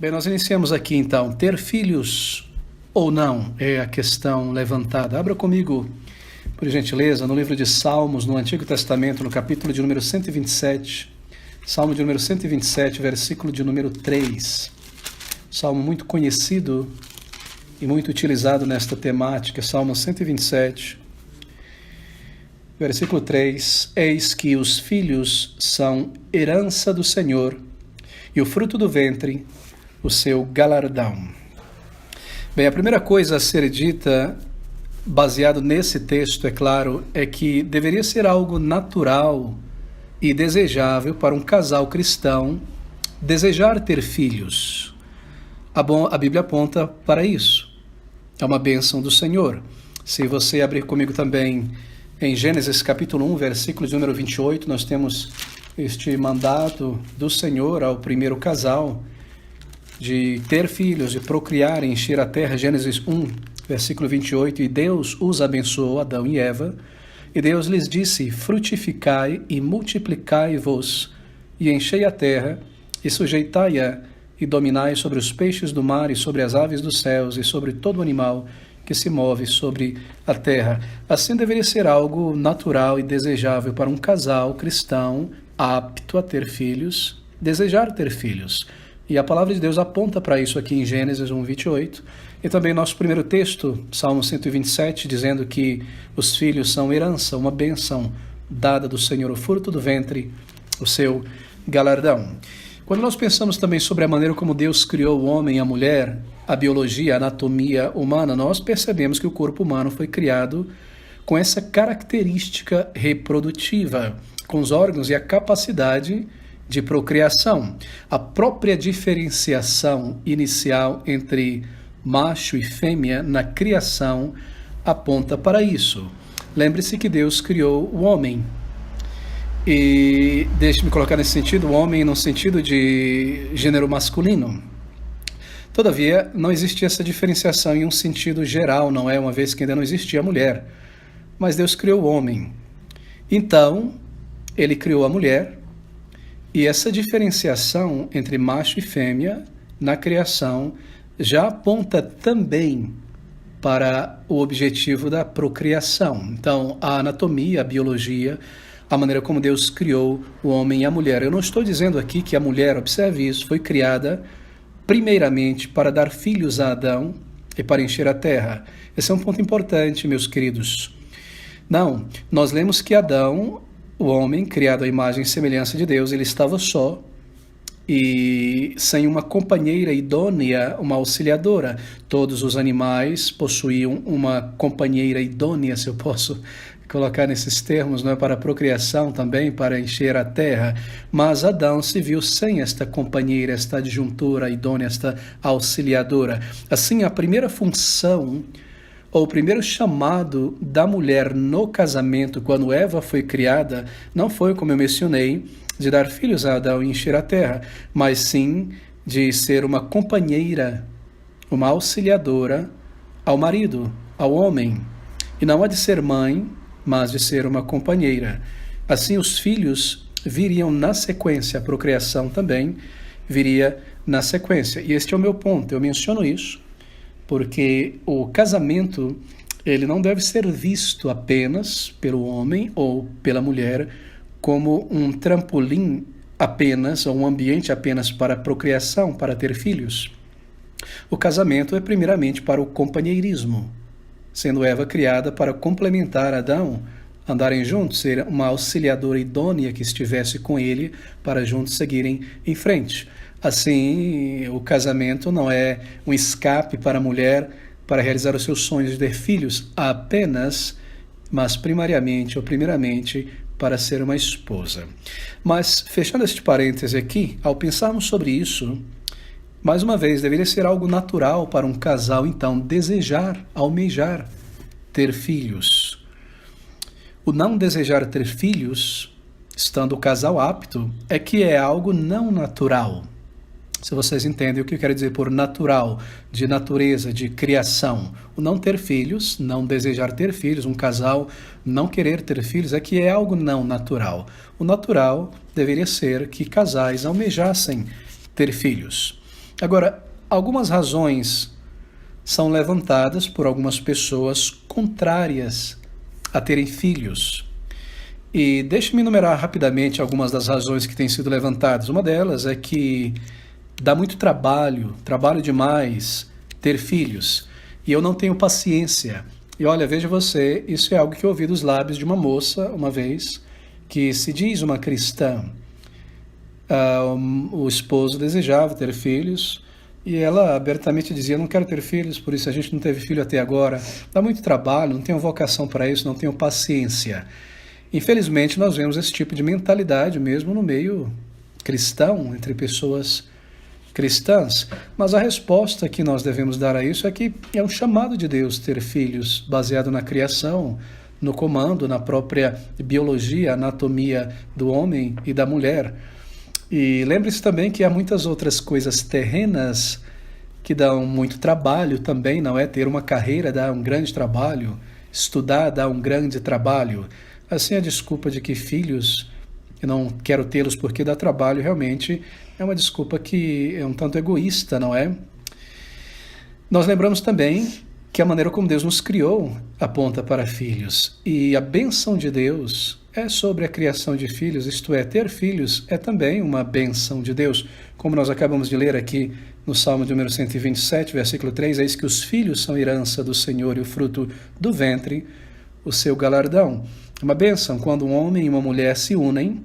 Bem, nós iniciamos aqui então. Ter filhos ou não é a questão levantada. Abra comigo, por gentileza, no livro de Salmos, no Antigo Testamento, no capítulo de número 127. Salmo de número 127, versículo de número 3. Salmo muito conhecido e muito utilizado nesta temática. Salmo 127, versículo 3. Eis que os filhos são herança do Senhor, e o fruto do ventre, o seu galardão. Bem, a primeira coisa a ser dita, baseado nesse texto, é claro, é que deveria ser algo natural e desejável para um casal cristão desejar ter filhos. A Bíblia aponta para isso. É uma bênção do Senhor. Se você abrir comigo também em Gênesis capítulo 1, versículo de número 28, nós temos este mandato do Senhor ao primeiro casal de ter filhos, de procriar e encher a terra. Gênesis 1, versículo 28, e Deus os abençoou, Adão e Eva, e Deus lhes disse, frutificai e multiplicai-vos, e enchei a terra, e sujeitai-a, e dominai sobre os peixes do mar, e sobre as aves dos céus, e sobre todo animal que se move sobre a terra. Assim deveria ser algo natural e desejável para um casal cristão apto a ter filhos, desejar ter filhos. E a palavra de Deus aponta para isso aqui em Gênesis 1, 28. E também nosso primeiro texto, Salmo 127, dizendo que os filhos são herança, uma bênção dada do Senhor, o fruto do ventre, o seu galardão. Quando nós pensamos também sobre a maneira como Deus criou o homem e a mulher, a biologia, a anatomia humana, nós percebemos que o corpo humano foi criado com essa característica reprodutiva, com os órgãos e a capacidade de procriação. A própria diferenciação inicial entre macho e fêmea na criação aponta para isso. Lembre-se que Deus criou o homem. E deixe-me colocar nesse sentido, o homem no sentido de gênero masculino. Todavia, não existia essa diferenciação em um sentido geral, não é? Uma vez que ainda não existia a mulher. Mas Deus criou o homem. Então, Ele criou a mulher. E essa diferenciação entre macho e fêmea na criação já aponta também para o objetivo da procriação. Então, a anatomia, a biologia, a maneira como Deus criou o homem e a mulher. Eu não estou dizendo aqui que a mulher, observe isso, foi criada primeiramente para dar filhos a Adão e para encher a terra. Esse é um ponto importante, meus queridos. Não, nós lemos que Adão, o homem, criado à imagem e semelhança de Deus, ele estava só e sem uma companheira idônea, uma auxiliadora. Todos os animais possuíam uma companheira idônea, se eu posso colocar nesses termos, não é, para a procriação também, para encher a terra. Mas Adão se viu sem esta companheira, esta adjuntora idônea, esta auxiliadora. Assim, a primeira função, ou o primeiro chamado da mulher no casamento, quando Eva foi criada, não foi, como eu mencionei, de dar filhos a Adão e encher a terra, mas sim de ser uma companheira, uma auxiliadora ao marido, ao homem. E não a de ser mãe, mas de ser uma companheira. Assim, os filhos viriam na sequência, a procriação também viria na sequência. E este é o meu ponto, eu menciono isso, porque o casamento, ele não deve ser visto apenas pelo homem ou pela mulher como um trampolim apenas, ou um ambiente apenas para procriação, para ter filhos. O casamento é primeiramente para o companheirismo, sendo Eva criada para complementar Adão, andarem juntos, ser uma auxiliadora idônea que estivesse com ele para juntos seguirem em frente. Assim, o casamento não é um escape para a mulher para realizar os seus sonhos de ter filhos apenas, mas primariamente ou primeiramente para ser uma esposa. Mas, fechando este parêntese aqui, ao pensarmos sobre isso, mais uma vez, deveria ser algo natural para um casal, então, desejar, almejar ter filhos. O não desejar ter filhos, estando o casal apto, é que é algo não natural. Se vocês entendem o que eu quero dizer por natural, de natureza, de criação. O não ter filhos, não desejar ter filhos, um casal não querer ter filhos, é que é algo não natural. O natural deveria ser que casais almejassem ter filhos. Agora, algumas razões são levantadas por algumas pessoas contrárias a terem filhos. E deixe-me enumerar rapidamente algumas das razões que têm sido levantadas. Uma delas é que dá muito trabalho demais ter filhos, e eu não tenho paciência. E olha, veja você, isso é algo que eu ouvi dos lábios de uma moça uma vez, que se diz uma cristã. O esposo desejava ter filhos, e ela abertamente dizia, não quero ter filhos, por isso a gente não teve filho até agora. Dá muito trabalho, não tenho vocação para isso, não tenho paciência. Infelizmente, nós vemos esse tipo de mentalidade mesmo no meio cristão, entre pessoas cristãs. Mas a resposta que nós devemos dar a isso é que é um chamado de Deus ter filhos, baseado na criação, no comando, na própria biologia, anatomia do homem e da mulher. E lembre-se também que há muitas outras coisas terrenas que dão muito trabalho também, não é? Ter uma carreira dá um grande trabalho, estudar dá um grande trabalho. Assim, a desculpa de que filhos, eu não quero tê-los porque dá trabalho, realmente é uma desculpa que é um tanto egoísta, não é? Nós lembramos também que a maneira como Deus nos criou aponta para filhos. E a bênção de Deus é sobre a criação de filhos, isto é, ter filhos é também uma bênção de Deus. Como nós acabamos de ler aqui no Salmo de número 127, versículo 3, eis que os filhos são herança do Senhor e o fruto do ventre, o seu galardão. É uma bênção quando um homem e uma mulher se unem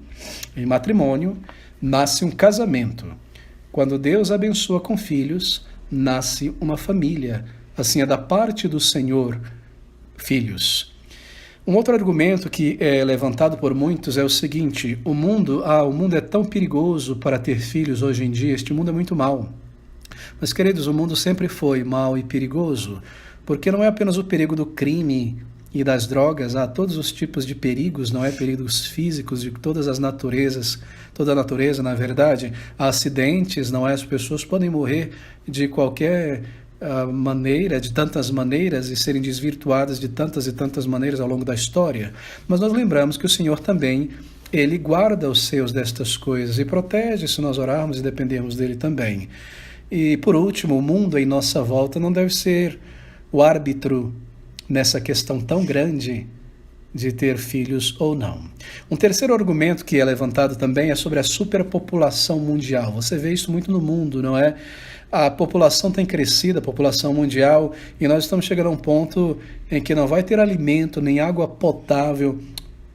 em matrimônio, nasce um casamento. Quando Deus abençoa com filhos, nasce uma família. Assim é da parte do Senhor, filhos. Um outro argumento que é levantado por muitos é o seguinte: o mundo é tão perigoso para ter filhos hoje em dia, este mundo é muito mau. Mas, queridos, o mundo sempre foi mau e perigoso, porque não é apenas o perigo do crime e das drogas, há todos os tipos de perigos, não é? Perigos físicos de todas as naturezas, toda a natureza, na verdade. Há acidentes, não é? As pessoas podem morrer de qualquer maneira, de tantas maneiras, e serem desvirtuadas de tantas e tantas maneiras ao longo da história. Mas nós lembramos que o Senhor também, Ele guarda os seus destas coisas e protege se nós orarmos e dependermos dEle também. E, por último, o mundo em nossa volta não deve ser o árbitro nessa questão tão grande de ter filhos ou não. Um terceiro argumento que é levantado também é sobre a superpopulação mundial. Você vê isso muito no mundo, não é? A população tem crescido, a população mundial, e nós estamos chegando a um ponto em que não vai ter alimento nem água potável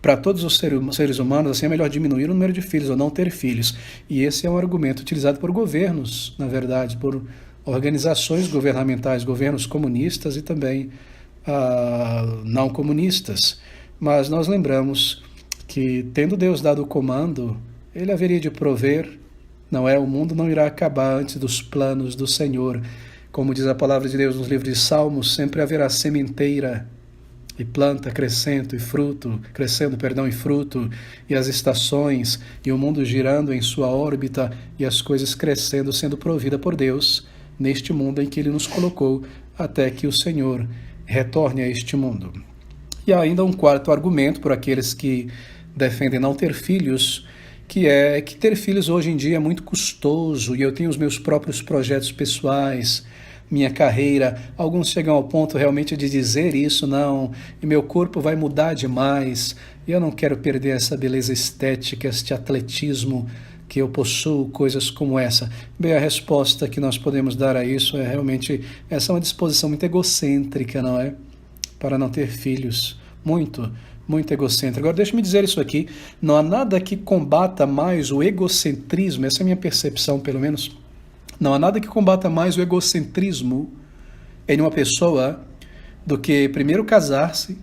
para todos os seres humanos. Assim é melhor diminuir o número de filhos ou não ter filhos. E esse é um argumento utilizado por governos, na verdade, por organizações governamentais, governos comunistas e também não comunistas. Mas nós lembramos que, tendo Deus dado o comando, Ele haveria de prover, não é? O mundo não irá acabar antes dos planos do Senhor. Como diz a palavra de Deus nos livros de Salmos, sempre haverá sementeira e planta crescendo e fruto, e as estações, e o mundo girando em sua órbita, e as coisas crescendo, sendo provida por Deus, neste mundo em que Ele nos colocou, até que o Senhor retorne a este mundo. E há ainda um quarto argumento por aqueles que defendem não ter filhos, que é que ter filhos hoje em dia é muito custoso, e eu tenho os meus próprios projetos pessoais, minha carreira. Alguns chegam ao ponto realmente de dizer isso, não, e meu corpo vai mudar demais, e eu não quero perder essa beleza estética, este atletismo que eu possuo, coisas como essa. Bem, a resposta que nós podemos dar a isso é realmente, essa é uma disposição muito egocêntrica, não é? Para não ter filhos, muito egocêntrico. Agora, deixa-me dizer isso aqui, não há nada que combata mais o egocentrismo, essa é a minha percepção, pelo menos, não há nada que combata mais o egocentrismo em uma pessoa do que primeiro casar-se,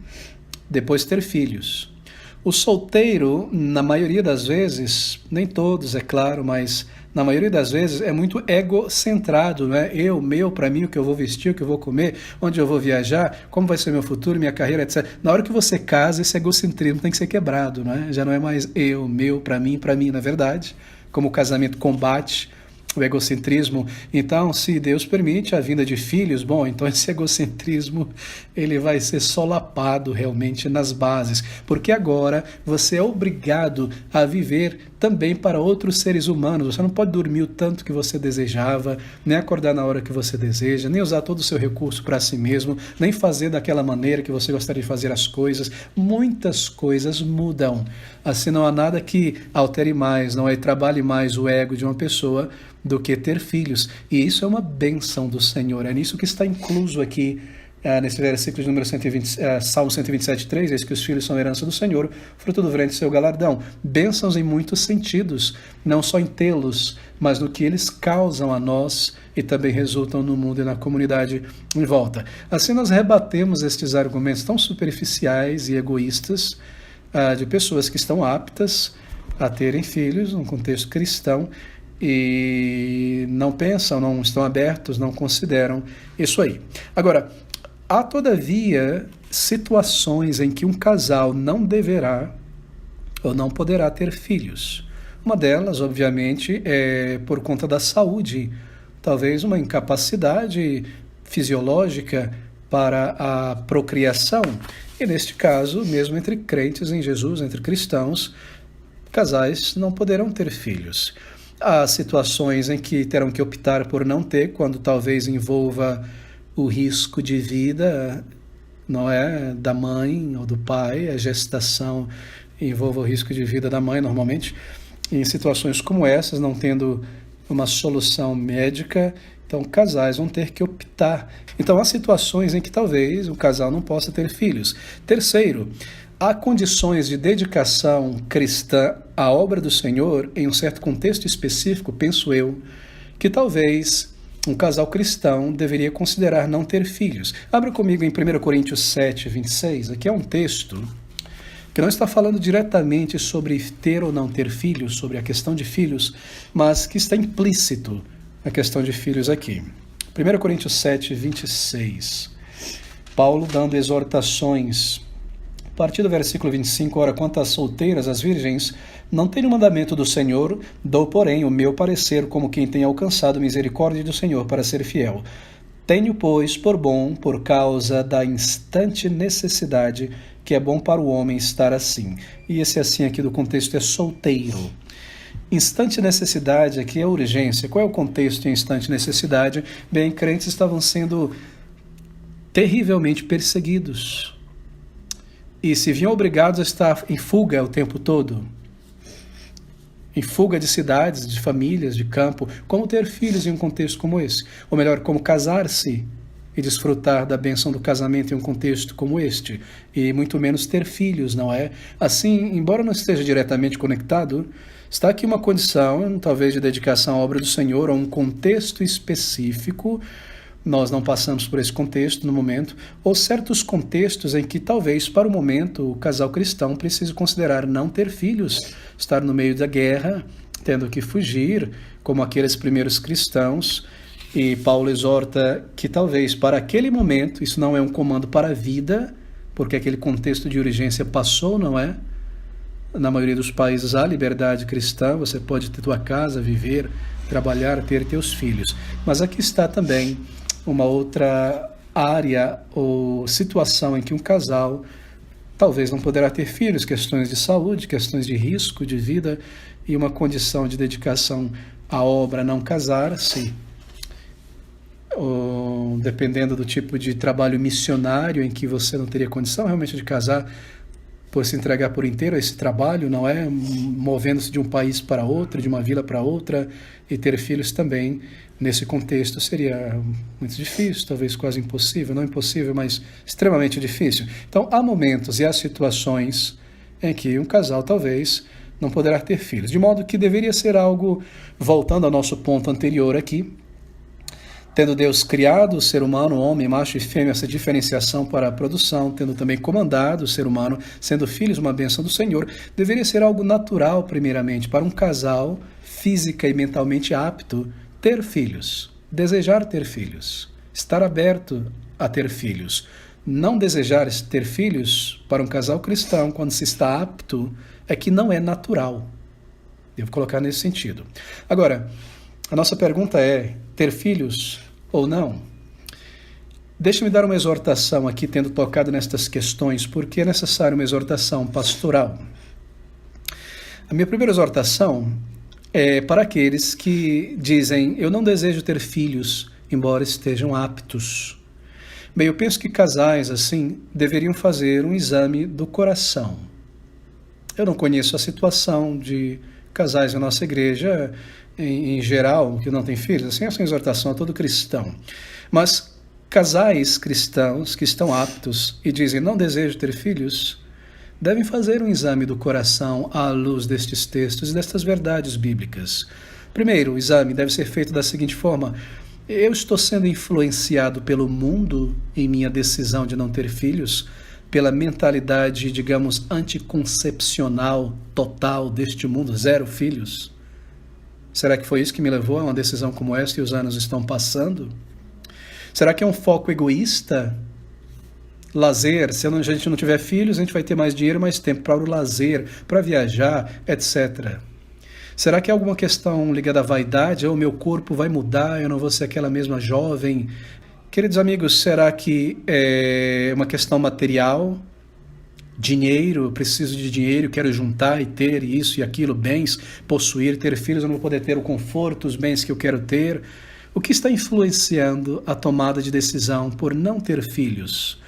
depois ter filhos. O solteiro, na maioria das vezes, nem todos, é claro, mas na maioria das vezes é muito egocentrado, né? Eu, meu, para mim, o que eu vou vestir, o que eu vou comer, onde eu vou viajar, como vai ser meu futuro, minha carreira, etc. Na hora que você casa, esse egocentrismo tem que ser quebrado, né? Já não é mais eu, meu, para mim, na verdade, como o casamento combate o egocentrismo. Então, se Deus permite a vinda de filhos, bom, então esse egocentrismo ele vai ser solapado realmente nas bases, porque agora você é obrigado a viver também para outros seres humanos. Você não pode dormir o tanto que você desejava, nem acordar na hora que você deseja, nem usar todo o seu recurso para si mesmo, nem fazer daquela maneira que você gostaria de fazer as coisas. Muitas coisas mudam. Assim, não há nada que altere mais, não é trabalhe mais o ego de uma pessoa do que ter filhos. E isso é uma bênção do Senhor. É nisso que está incluso aqui nesse versículo de número 120, Salmo 127:3, eis que os filhos são herança do Senhor, fruto do ventre seu galardão. Bênçãos em muitos sentidos, não só em tê-los, mas no que eles causam a nós e também resultam no mundo e na comunidade em volta. Assim nós rebatemos estes argumentos tão superficiais e egoístas de pessoas que estão aptas a terem filhos num contexto cristão e não pensam, não estão abertos, não consideram isso aí. Agora, há, todavia, situações em que um casal não deverá ou não poderá ter filhos. Uma delas, obviamente, é por conta da saúde, talvez uma incapacidade fisiológica para a procriação. E neste caso, mesmo entre crentes em Jesus, entre cristãos, casais não poderão ter filhos. Há situações em que terão que optar por não ter, quando talvez envolva o risco de vida, não é, da mãe ou do pai, a gestação envolve o risco de vida da mãe normalmente. Em situações como essas, não tendo uma solução médica, então casais vão ter que optar. Então há situações em que talvez o casal não possa ter filhos. Terceiro, há condições de dedicação cristã à obra do Senhor em um certo contexto específico, penso eu, que talvez um casal cristão deveria considerar não ter filhos. Abra comigo em 1 Coríntios 7:26. Aqui é um texto que não está falando diretamente sobre ter ou não ter filhos, sobre a questão de filhos, mas que está implícito a questão de filhos aqui. 1 Coríntios 7:26. Paulo dando exortações. A partir do versículo 25, ora, quanto às solteiras, as virgens, não tenho mandamento do Senhor, dou, porém, o meu parecer como quem tem alcançado misericórdia do Senhor para ser fiel. Tenho, pois, por bom, por causa da instante necessidade, que é bom para o homem estar assim. E esse assim aqui do contexto é solteiro. Instante necessidade aqui é urgência. Qual é o contexto em instante necessidade? Bem, crentes estavam sendo terrivelmente perseguidos e se viam obrigados a estar em fuga o tempo todo, em fuga de cidades, de famílias, de campo. Como ter filhos em um contexto como esse? Ou melhor, como casar-se e desfrutar da bênção do casamento em um contexto como este? E muito menos ter filhos, não é? Assim, embora não esteja diretamente conectado, está aqui uma condição, talvez de dedicação à obra do Senhor, a um contexto específico. Nós não passamos por esse contexto no momento, ou certos contextos em que talvez para o momento o casal cristão precise considerar não ter filhos, estar no meio da guerra, tendo que fugir, como aqueles primeiros cristãos, e Paulo exorta que talvez para aquele momento, isso não é um comando para a vida, porque aquele contexto de urgência passou, não é? Na maioria dos países há liberdade cristã, você pode ter tua casa, viver, trabalhar, ter teus filhos. Mas aqui está também uma outra área ou situação em que um casal talvez não poderá ter filhos, questões de saúde, questões de risco de vida e uma condição de dedicação à obra, não casar-se, ou dependendo do tipo de trabalho missionário em que você não teria condição realmente de casar, por se entregar por inteiro a esse trabalho, não é? Movendo-se de um país para outro, de uma vila para outra, e ter filhos também, nesse contexto, seria muito difícil, talvez quase impossível, não impossível, mas extremamente difícil. Então, há momentos e há situações em que um casal talvez não poderá ter filhos, de modo que deveria ser algo, voltando ao nosso ponto anterior aqui, tendo Deus criado o ser humano, homem, macho e fêmea, essa diferenciação para a produção, tendo também comandado o ser humano, sendo filhos uma bênção do Senhor, deveria ser algo natural, primeiramente, para um casal física e mentalmente apto ter filhos, desejar ter filhos, estar aberto a ter filhos. Não desejar ter filhos para um casal cristão, quando se está apto, é que não é natural. Devo colocar nesse sentido. Agora, a nossa pergunta é: ter filhos ou não? Deixa-me dar uma exortação aqui, tendo tocado nestas questões, porque é necessária uma exortação pastoral. A minha primeira exortação é para aqueles que dizem: eu não desejo ter filhos, embora estejam aptos. Bem, eu penso que casais assim deveriam fazer um exame do coração. Eu não conheço a situação de casais na nossa igreja, em geral, que não têm filhos. Assim, essa é uma exortação a todo cristão. Mas casais cristãos que estão aptos e dizem: não desejo ter filhos, devem fazer um exame do coração à luz destes textos e destas verdades bíblicas. Primeiro, o exame deve ser feito da seguinte forma: eu estou sendo influenciado pelo mundo em minha decisão de não ter filhos, pela mentalidade, digamos, anticoncepcional total deste mundo, 0 filhos? Será que foi isso que me levou a uma decisão como esta e os anos estão passando? Será que é um foco egoísta? Lazer, se a gente não tiver filhos, a gente vai ter mais dinheiro, mais tempo para o lazer, para viajar, etc. Será que é alguma questão ligada à vaidade? O meu corpo vai mudar, eu não vou ser aquela mesma jovem? Queridos amigos, será que é uma questão material? Dinheiro, eu preciso de dinheiro, quero juntar e ter isso e aquilo, bens, possuir, ter filhos, eu não vou poder ter o conforto, os bens que eu quero ter. O que está influenciando a tomada de decisão por não ter filhos?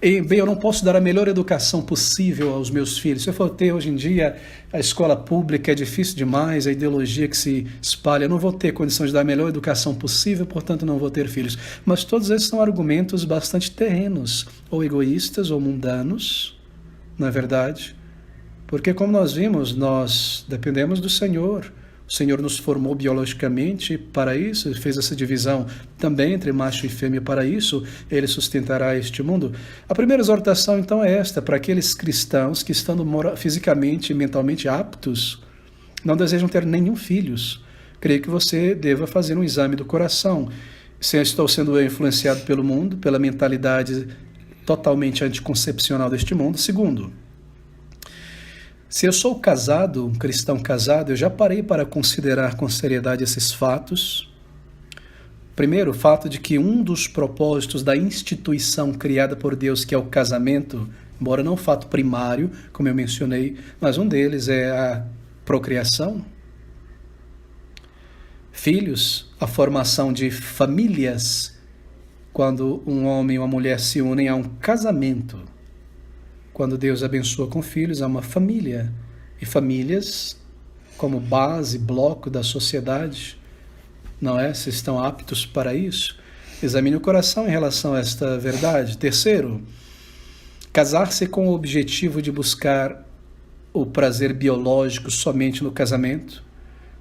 E, bem, eu não posso dar a melhor educação possível aos meus filhos. Se eu for ter hoje em dia a escola pública, é difícil demais, a ideologia que se espalha, eu não vou ter condição de dar a melhor educação possível, portanto não vou ter filhos. Mas todos esses são argumentos bastante terrenos, ou egoístas ou mundanos, não é verdade? Porque, como nós vimos, nós dependemos do Senhor. O Senhor nos formou biologicamente para isso, fez essa divisão também entre macho e fêmea para isso, Ele sustentará este mundo. A primeira exortação, então, é esta, para aqueles cristãos que, estando fisicamente e mentalmente aptos, não desejam ter nenhum filhos. Creio que você deva fazer um exame do coração. Se eu estou sendo influenciado pelo mundo, pela mentalidade totalmente anticoncepcional deste mundo. Segundo, se eu sou casado, um cristão casado, eu já parei para considerar com seriedade esses fatos. Primeiro, o fato de que um dos propósitos da instituição criada por Deus, que é o casamento, embora não o fato primário, como eu mencionei, mas um deles é a procriação. Filhos, a formação de famílias, quando um homem e uma mulher se unem a um casamento. Quando Deus abençoa com filhos, há uma família. E famílias, como base, bloco da sociedade, não é? Se estão aptos para isso. Examine o coração em relação a esta verdade. Terceiro, casar-se com o objetivo de buscar o prazer biológico somente no casamento.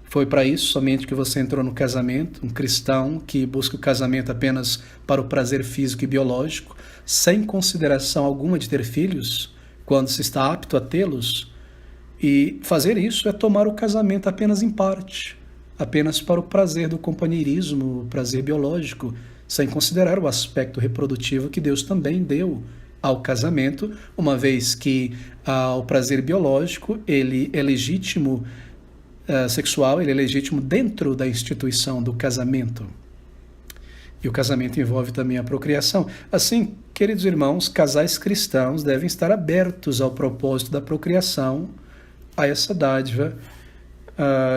Foi para isso somente que você entrou no casamento, um cristão que busca o casamento apenas para o prazer físico e biológico, sem consideração alguma de ter filhos, quando se está apto a tê-los. E fazer isso é tomar o casamento apenas em parte, apenas para o prazer do companheirismo, o prazer biológico, sem considerar o aspecto reprodutivo que Deus também deu ao casamento, uma vez que o prazer biológico ele é legítimo, sexual, ele é legítimo dentro da instituição do casamento. E o casamento envolve também a procriação. Assim, queridos irmãos, casais cristãos devem estar abertos ao propósito da procriação, a essa dádiva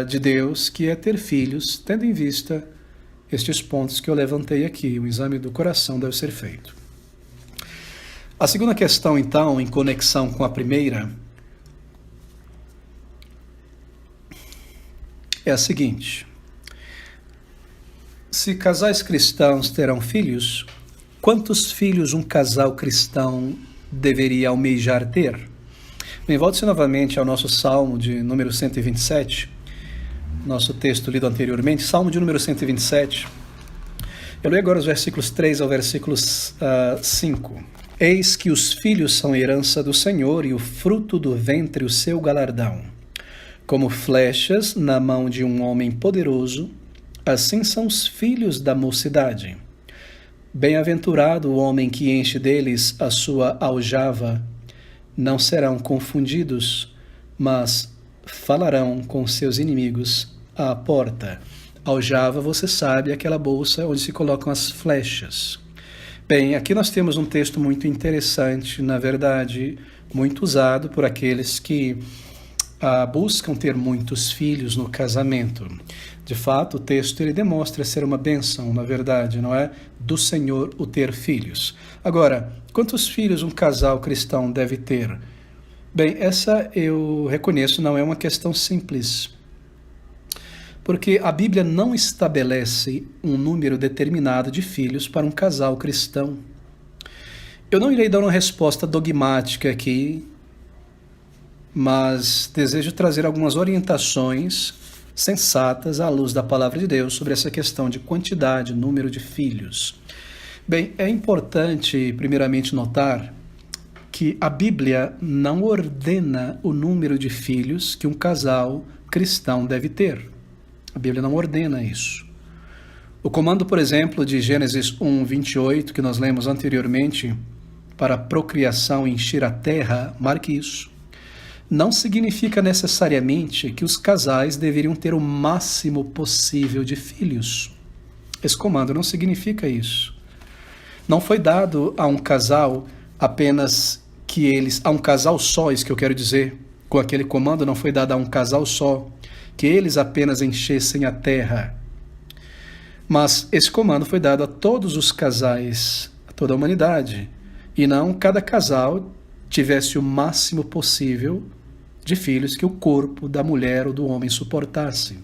de Deus, que é ter filhos, tendo em vista estes pontos que eu levantei aqui. O exame do coração deve ser feito. A segunda questão, então, em conexão com a primeira, é a seguinte: se casais cristãos terão filhos, quantos filhos um casal cristão deveria almejar ter? Bem, volte-se novamente ao nosso Salmo de número 127, nosso texto lido anteriormente, Salmo de número 127. Eu leio agora os versículos 3 ao versículos 5. Eis que os filhos são herança do Senhor e o fruto do ventre o seu galardão. Como flechas na mão de um homem poderoso, assim são os filhos da mocidade. Bem-aventurado o homem que enche deles a sua aljava. Não serão confundidos, mas falarão com seus inimigos à porta. Aljava, você sabe, é aquela bolsa onde se colocam as flechas. Bem, aqui nós temos um texto muito interessante, na verdade, muito usado por aqueles que buscam ter muitos filhos no casamento. De fato, o texto ele demonstra ser uma bênção, na verdade, não é? Do Senhor o ter filhos. Agora, quantos filhos um casal cristão deve ter? Bem, essa eu reconheço não é uma questão simples. Porque a Bíblia não estabelece um número determinado de filhos para um casal cristão. Eu não irei dar uma resposta dogmática aqui, mas desejo trazer algumas orientações sensatas à luz da palavra de Deus sobre essa questão de quantidade, número de filhos. Bem, é importante primeiramente notar que a Bíblia não ordena o número de filhos que um casal cristão deve ter. A Bíblia não ordena isso. O comando, por exemplo, de Gênesis 1:28, que nós lemos anteriormente, para a procriação e encher a terra, marque isso. Não significa necessariamente que os casais deveriam ter o máximo possível de filhos. Esse comando não significa isso. Não foi dado a um casal apenas que eles... A um casal só, isso que eu quero dizer. Com aquele comando não foi dado a um casal só, que eles apenas enchessem a terra. Mas esse comando foi dado a todos os casais, a toda a humanidade. E não cada casal tivesse o máximo possível de filhos que o corpo da mulher ou do homem suportasse.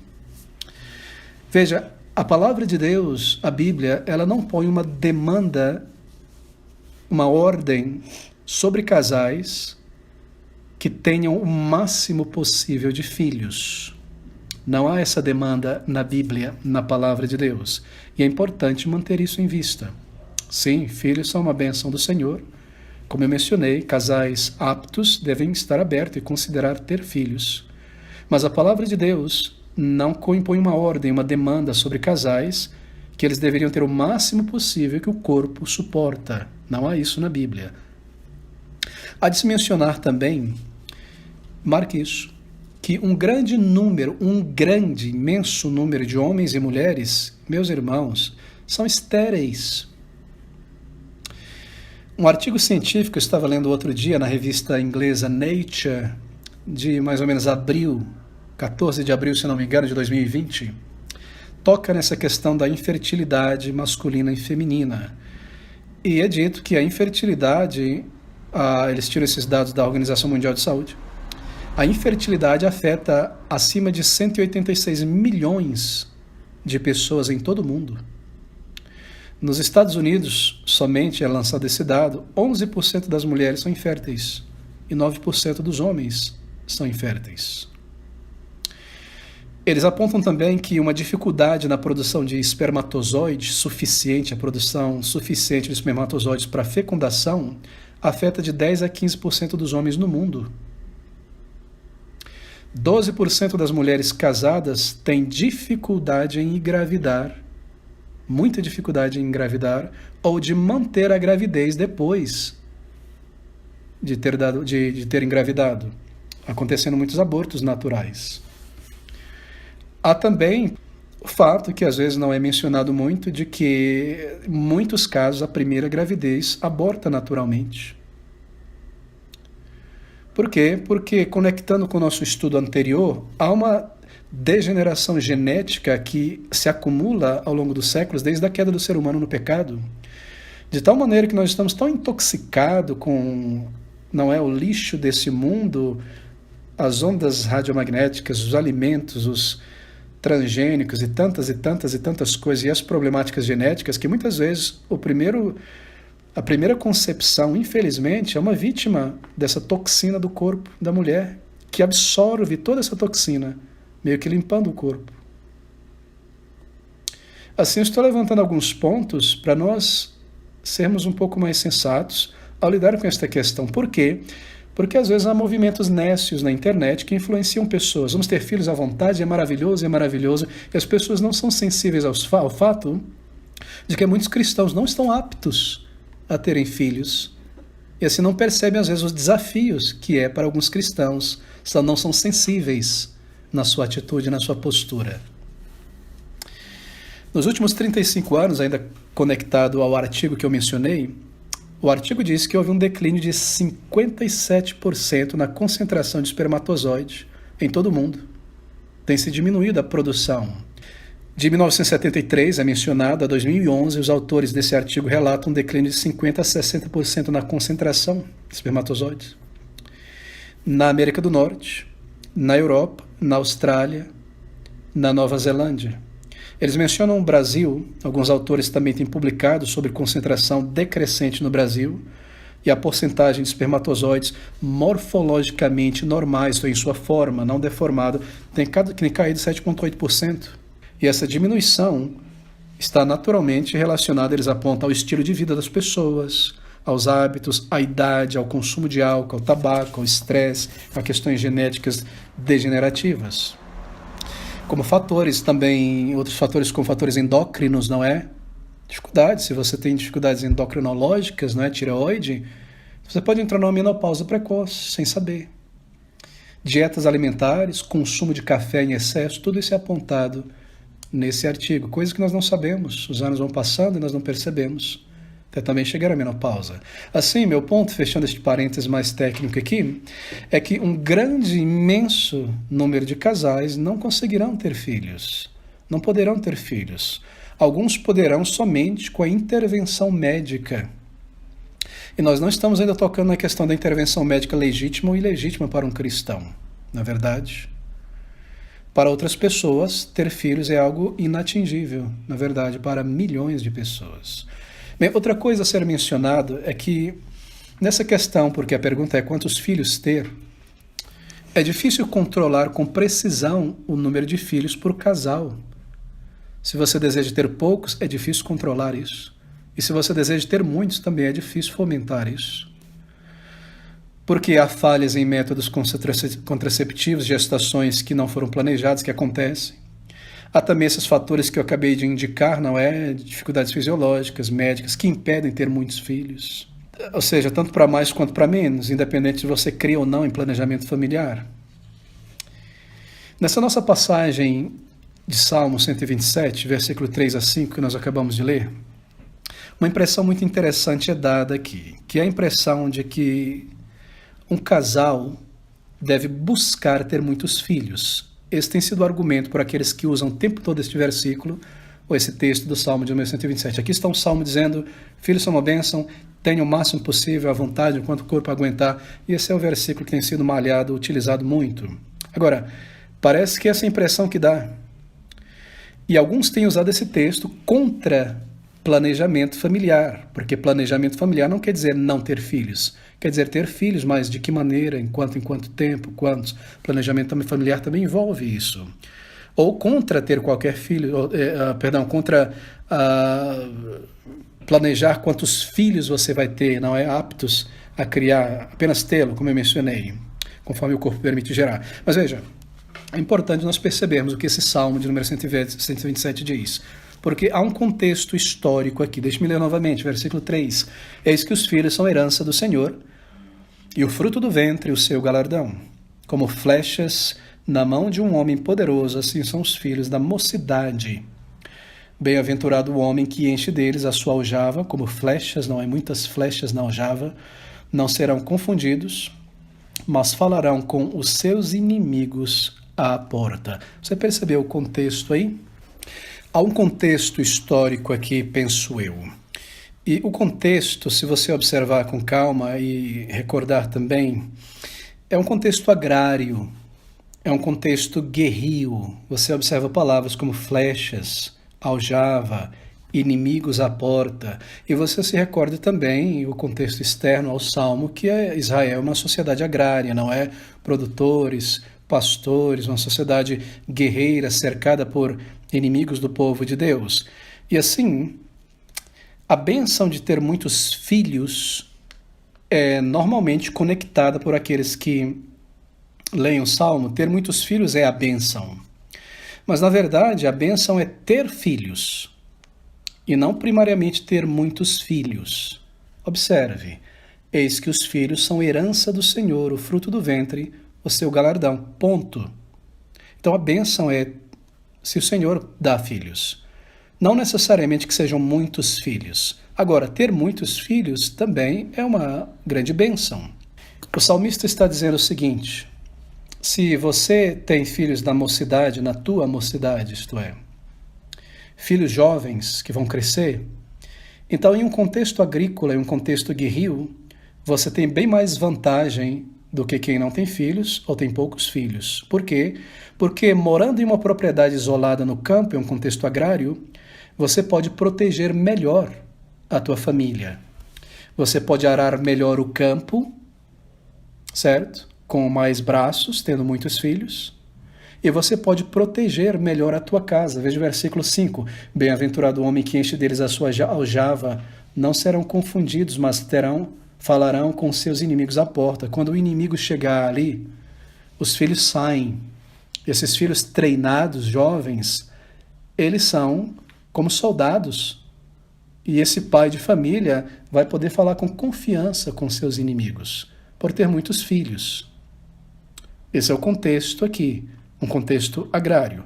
Veja, a palavra de Deus, a Bíblia, ela não põe uma demanda, uma ordem sobre casais que tenham o máximo possível de filhos. Não há essa demanda na Bíblia, na palavra de Deus. E é importante manter isso em vista. Sim, filhos são uma bênção do Senhor. Como eu mencionei, casais aptos devem estar abertos e considerar ter filhos. Mas a palavra de Deus não impõe uma ordem, uma demanda sobre casais que eles deveriam ter o máximo possível que o corpo suporta. Não há isso na Bíblia. Há de se mencionar também, marque isso, que um grande, imenso número de homens e mulheres, meus irmãos, são estéreis. Um artigo científico eu estava lendo outro dia na revista inglesa Nature, de mais ou menos 14 de abril, se não me engano, de 2020, toca nessa questão da infertilidade masculina e feminina. E é dito que a infertilidade, eles tiram esses dados da Organização Mundial de Saúde, a infertilidade afeta acima de 186 milhões de pessoas em todo o mundo. Nos Estados Unidos, somente é lançado esse dado, 11% das mulheres são inférteis e 9% dos homens são inférteis. Eles apontam também que uma dificuldade na produção de espermatozoides suficiente, a produção suficiente de espermatozoides para fecundação, afeta de 10 a 15% dos homens no mundo. 12% das mulheres casadas têm dificuldade em engravidar, muita dificuldade em engravidar, ou de manter a gravidez depois de ter engravidado, acontecendo muitos abortos naturais. Há também o fato, que às vezes não é mencionado muito, de que em muitos casos a primeira gravidez aborta naturalmente. Por quê? Porque, conectando com o nosso estudo anterior, há uma degeneração genética que se acumula ao longo dos séculos, desde a queda do ser humano no pecado, de tal maneira que nós estamos tão intoxicados com, não é, o lixo desse mundo, as ondas radiomagnéticas, os alimentos, os transgênicos e tantas coisas, e as problemáticas genéticas, que muitas vezes a primeira concepção, infelizmente, é uma vítima dessa toxina do corpo da mulher, que absorve toda essa toxina, meio que limpando o corpo. Assim, eu estou levantando alguns pontos para nós sermos um pouco mais sensatos ao lidar com esta questão. Por quê? Porque às vezes há movimentos nécios na internet que influenciam pessoas. Vamos ter filhos à vontade, é maravilhoso, e as pessoas não são sensíveis ao fato de que muitos cristãos não estão aptos a terem filhos. E assim não percebem às vezes os desafios que é para alguns cristãos, não são sensíveis na sua atitude, na sua postura. Nos últimos 35 anos, ainda conectado ao artigo que eu mencionei, o artigo diz que houve um declínio de 57% na concentração de espermatozoide em todo o mundo. Tem se diminuído a produção. De 1973, é mencionado, a 2011, os autores desse artigo relatam um declínio de 50% a 60% na concentração de espermatozoides. Na América do Norte, na Europa, na Austrália, na Nova Zelândia. Eles mencionam o Brasil, alguns autores também têm publicado sobre concentração decrescente no Brasil, e a porcentagem de espermatozoides morfologicamente normais, ou em sua forma, não deformada, tem caído 7,8%. E essa diminuição está naturalmente relacionada, eles apontam, ao estilo de vida das pessoas, aos hábitos, à idade, ao consumo de álcool, ao tabaco, ao estresse, a questões genéticas degenerativas. Como fatores também, outros fatores como fatores endócrinos, não é? Dificuldades, se você tem dificuldades endocrinológicas, não é? Tireoide, você pode entrar numa menopausa precoce, sem saber. Dietas alimentares, consumo de café em excesso, tudo isso é apontado nesse artigo. Coisas que nós não sabemos, os anos vão passando e nós não percebemos. Até também chegar à menopausa. Assim, meu ponto, fechando este parênteses mais técnico aqui, é que um grande, imenso número de casais não conseguirão ter filhos. Não poderão ter filhos. Alguns poderão somente com a intervenção médica. E nós não estamos ainda tocando na questão da intervenção médica legítima ou ilegítima para um cristão. Na verdade, para outras pessoas, ter filhos é algo inatingível, na verdade, para milhões de pessoas. Bem, outra coisa a ser mencionado é que, nessa questão, porque a pergunta é quantos filhos ter, é difícil controlar com precisão o número de filhos por casal. Se você deseja ter poucos, é difícil controlar isso. E se você deseja ter muitos, também é difícil fomentar isso. Porque há falhas em métodos contraceptivos, gestações que não foram planejadas, que acontecem. Há também esses fatores que eu acabei de indicar, não é? Dificuldades fisiológicas, médicas, que impedem ter muitos filhos. Ou seja, tanto para mais quanto para menos, independente de você crer ou não em planejamento familiar. Nessa nossa passagem de Salmo 127, versículo 3 a 5, que nós acabamos de ler, uma impressão muito interessante é dada aqui, que é a impressão de que um casal deve buscar ter muitos filhos. Esse tem sido o argumento por aqueles que usam o tempo todo este versículo, ou esse texto do Salmo de número 127. Aqui está um salmo dizendo, filhos são uma bênção, tenha o máximo possível, à vontade, enquanto o corpo aguentar. E esse é o versículo que tem sido malhado, utilizado muito. Agora, parece que essa é a impressão que dá. E alguns têm usado esse texto contra planejamento familiar, porque planejamento familiar não quer dizer não ter filhos, quer dizer ter filhos, mas de que maneira, em quanto tempo, quantos. Planejamento familiar também envolve isso. Ou contra ter qualquer filho, contra planejar quantos filhos você vai ter, não é aptos a criar, apenas tê-lo, como eu mencionei, conforme o corpo permite gerar. Mas veja, é importante nós percebermos o que esse Salmo de número 127 diz. Porque há um contexto histórico aqui. Deixe-me ler novamente, versículo 3. Eis que os filhos são herança do Senhor, e o fruto do ventre o seu galardão. Como flechas na mão de um homem poderoso, assim são os filhos da mocidade. Bem-aventurado o homem que enche deles a sua aljava, como flechas, não há muitas flechas na aljava, não serão confundidos, mas falarão com os seus inimigos à porta. Você percebeu o contexto aí? Há um contexto histórico aqui, penso eu. E o contexto, se você observar com calma e recordar também, é um contexto agrário, é um contexto guerril. Você observa palavras como flechas, aljava, inimigos à porta. E você se recorda também o contexto externo ao Salmo, que é Israel, uma sociedade agrária, não é? Produtores, pastores, uma sociedade guerreira cercada por inimigos do povo de Deus. E assim, a bênção de ter muitos filhos é normalmente conectada por aqueles que leem o Salmo. Ter muitos filhos é a bênção. Mas, na verdade, a bênção é ter filhos e não primariamente ter muitos filhos. Observe, eis que os filhos são herança do Senhor, o fruto do ventre, o seu galardão. Ponto. Então, a bênção é se o Senhor dá filhos. Não necessariamente que sejam muitos filhos. Agora, ter muitos filhos também é uma grande bênção. O salmista está dizendo o seguinte, Se você tem filhos na mocidade, na tua mocidade, isto é, filhos jovens que vão crescer, então em um contexto agrícola, em um contexto guerril, você tem bem mais vantagem do que quem não tem filhos ou tem poucos filhos. Por quê? Porque morando em uma propriedade isolada no campo, em um contexto agrário, você pode proteger melhor a tua família. Você pode arar melhor o campo, certo? Com mais braços, tendo muitos filhos. E você pode proteger melhor a tua casa. Veja o versículo 5. Bem-aventurado o homem que enche deles a sua aljava. Não serão confundidos, mas falarão com seus inimigos à porta. Quando o inimigo chegar ali, os filhos saem. Esses filhos treinados, jovens, eles são como soldados. E esse pai de família vai poder falar com confiança com seus inimigos, por ter muitos filhos. Esse é o contexto aqui, um contexto agrário.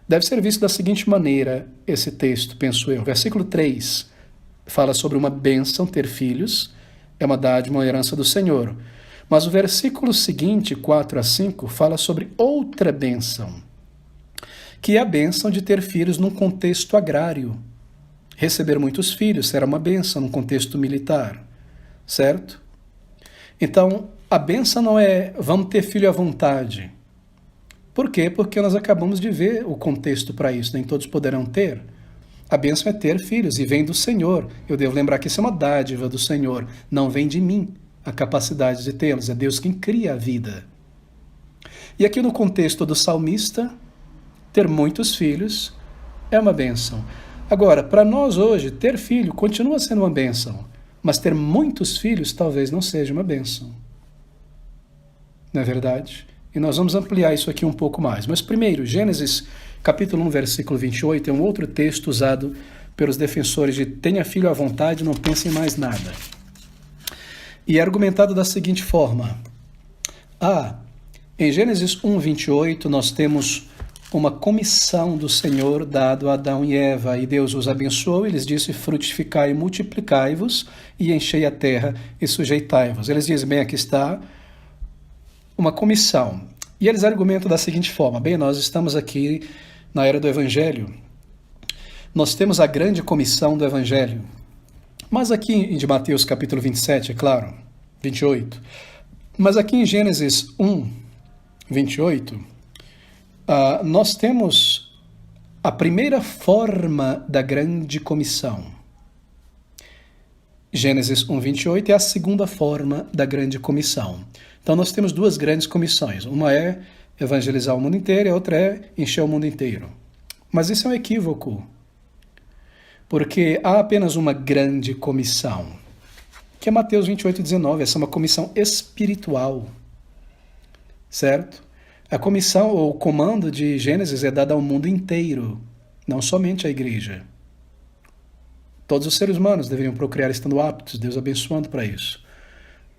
Deve ser visto da seguinte maneira esse texto, penso eu. Versículo 3 fala sobre uma bênção, ter filhos, é uma dádiva, uma herança do Senhor. Mas o versículo seguinte, 4 a 5, fala sobre outra bênção, que é a bênção de ter filhos num contexto agrário. Receber muitos filhos será uma bênção num contexto militar, certo? Então, a bênção não é vamos ter filho à vontade. Por quê? Porque nós acabamos de ver o contexto para isso, nem todos poderão ter. A bênção é ter filhos e vem do Senhor. Eu devo lembrar que isso é uma dádiva do Senhor, não vem de mim a capacidade de tê-los, é Deus quem cria a vida. E aqui no contexto do salmista, ter muitos filhos é uma bênção. Agora, para nós hoje, ter filho continua sendo uma bênção, mas ter muitos filhos talvez não seja uma bênção. Não é verdade? E nós vamos ampliar isso aqui um pouco mais. Mas primeiro, Gênesis capítulo 1, versículo 28, é um outro texto usado pelos defensores de tenha filho à vontade, não pense em mais nada. E é argumentado da seguinte forma. Em Gênesis 1, 28, nós temos uma comissão do Senhor dado a Adão e Eva, e Deus os abençoou, e lhes disse, frutificai e multiplicai-vos, e enchei a terra e sujeitai-vos. Eles dizem, bem, aqui está uma comissão. E eles argumentam da seguinte forma, bem, nós estamos aqui na era do Evangelho, nós temos a grande comissão do Evangelho, mas aqui de Mateus capítulo 27, é claro, 28, mas aqui em Gênesis 1, 28, nós temos a primeira forma da grande comissão. Gênesis 1, 28 é a segunda forma da grande comissão. Então nós temos duas grandes comissões. Uma é evangelizar o mundo inteiro e a outra é encher o mundo inteiro. Mas isso é um equívoco, porque há apenas uma grande comissão, que é Mateus 28, 19. Essa é uma comissão espiritual, certo? A comissão ou o comando de Gênesis é dado ao mundo inteiro, não somente à igreja. Todos os seres humanos deveriam procriar estando aptos, Deus abençoando para isso.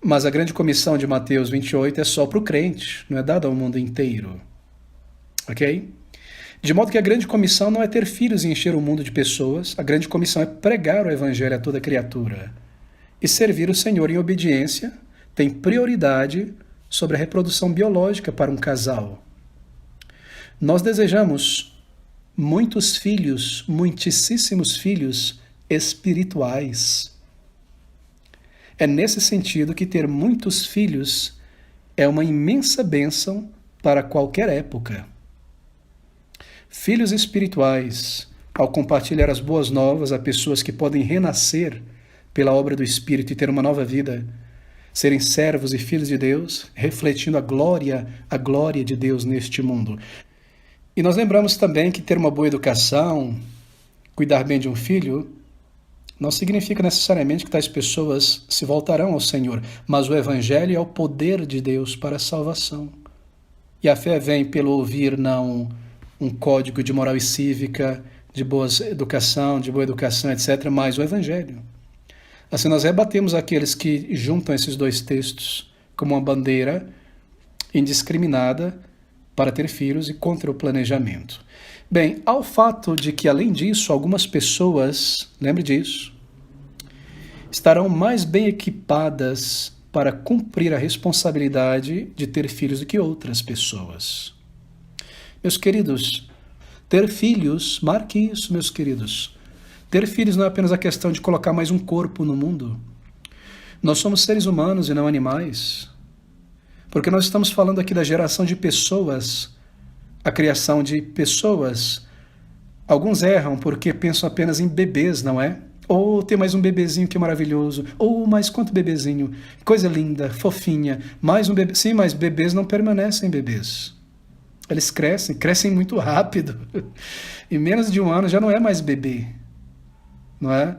Mas a grande comissão de Mateus 28 é só para o crente, não é dada ao mundo inteiro. Ok? De modo que a grande comissão não é ter filhos e encher o mundo de pessoas, a grande comissão é pregar o evangelho a toda criatura. E servir o Senhor em obediência tem prioridade sobre a reprodução biológica para um casal. Nós desejamos muitos filhos, muitíssimos filhos espirituais. É nesse sentido que ter muitos filhos é uma imensa bênção para qualquer época. Filhos espirituais, ao compartilhar as boas novas a pessoas que podem renascer pela obra do Espírito e ter uma nova vida, serem servos e filhos de Deus, refletindo a glória de Deus neste mundo. E nós lembramos também que ter uma boa educação, cuidar bem de um filho, não significa necessariamente que tais pessoas se voltarão ao Senhor, mas o Evangelho é o poder de Deus para a salvação. E a fé vem pelo ouvir, não um código de moral e cívica, de boa educação, etc., mas o Evangelho. Assim, nós rebatemos aqueles que juntam esses dois textos como uma bandeira indiscriminada para ter filhos e contra o planejamento. Bem, ao fato de que, além disso, algumas pessoas, lembre disso, estarão mais bem equipadas para cumprir a responsabilidade de ter filhos do que outras pessoas. Meus queridos, ter filhos, marque isso, meus queridos. Ter filhos não é apenas a questão de colocar mais um corpo no mundo. Nós somos seres humanos e não animais. Porque nós estamos falando aqui da geração de pessoas, a criação de pessoas. Alguns erram porque pensam apenas em bebês, não é? Ou ter mais um bebezinho que maravilhoso. Ou mais quanto bebezinho? Coisa linda, fofinha. Mais um bebê. Sim, mas bebês não permanecem bebês. Eles crescem muito rápido. Em menos de um ano já não é mais bebê. Não é?